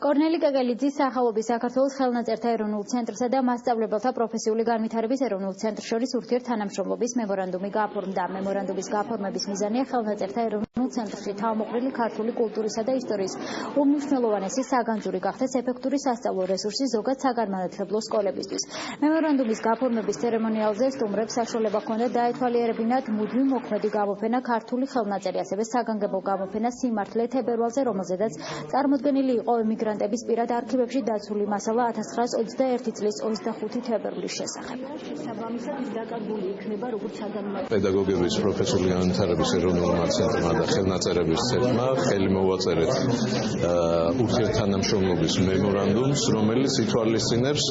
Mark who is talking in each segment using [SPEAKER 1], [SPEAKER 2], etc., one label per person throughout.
[SPEAKER 1] კორნელი კეკელიძის სახელობის საქართველოს ხელნაწერთა ეროვნულ ცენტრსა და მასწავლებელთა პროფესიული განვითარების ეროვნულ ცენტრს შორის ურთიერთთანამშრომლობის მემორანდუმი გააფორმდა. მემორანდუმის გაფორმების მიზანია ხელნაწერთა ეროვნულ ცენტრში თავმოყრილი ქართული კულტურისა და ისტორიის უმნიშვნელოვანესი საგანძური გახდეს ეფექტური სასწავლო რესურსი ზოგად საგანმანათლებლო სკოლებისთვის. მემორანდუმის გაფორმების ცერემონიალზე სტუმრებს საშუალება ჰქონდათ დაეთვალიერებინათ მუდმივ მოქმედი გამოფენა ქართული ხელნაწერი, ასევე საგანგებო გამოფენა სიმართლე თებერვალზე, რომელზედაც წარმოდგენილი იყო ემიგრანტების პირად არქივებში დაცული მასალა 1921 წლის 25 თებერვლის შესახებ.
[SPEAKER 2] შესაბამისად ის დაკარგული იქნება როგორც საგანმანათლებლო
[SPEAKER 3] პედაგოგების პროფესიული განვითარების ეროვნულმა ცენტრმა და ხელნაწერების ცენტრმა ხელი მოვაწერეთ ურთიერთთანამშრომლობის მემორანდუმს, რომელიც ითვალისწინებს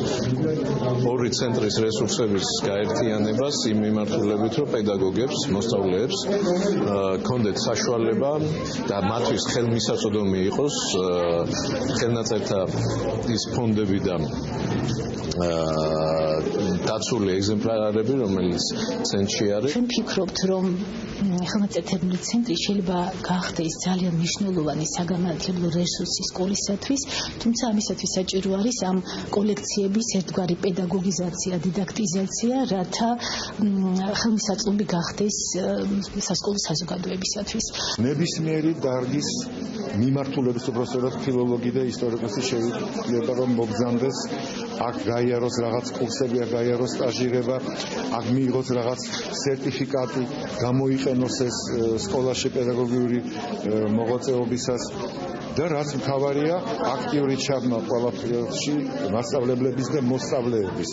[SPEAKER 3] ორი ცენტრის რესურსების გაერთიანებას იმ მიმართულებით, რომ პედაგოგებს, მოსწავლეებს ჰქონდეთ საშუალება და მათთვის ხელმისაწვდომი იყოს ხელნაწერთა ის ფონდებიდან დაცული ეგზემპლარები, რომელიც ცენტრში არის.
[SPEAKER 2] ჩვენ ვფიქრობთ, რომ ხელნაწერთა ეროვნული ცენტრი შეიძლება გახდეს ძალიან მნიშვნელოვანი საგანმანათლებლო რესურსი სკოლისათვის, თუმცა ამისათვის საჭირო არის ამ კოლექციების ერთგვარი პედაგოგიზაცია, დიდაქტიზაცია, რათა ხელმისაწვდომი გახდეს სასკოლო საზოგადოებისათვის.
[SPEAKER 4] ნებისმიერი დარგის მიმართულების უბრალოდ ფილოლოგი და ისტორიკოსი შეიძლება რომ მოგზანდეს, აქ გაიაროს რაღაც კურსები, აქ გაიაროს სტაჟირება, აქ მიიღოს რაღაც სერტიფიკატი, გამოიყენოს ეს სკოლაში პედაგოგიური მოღვაწეობისას და რაც მთავარია, აქტიური ჩაბმა ყველაფერში მასწავლებლების და მოსწავლეების.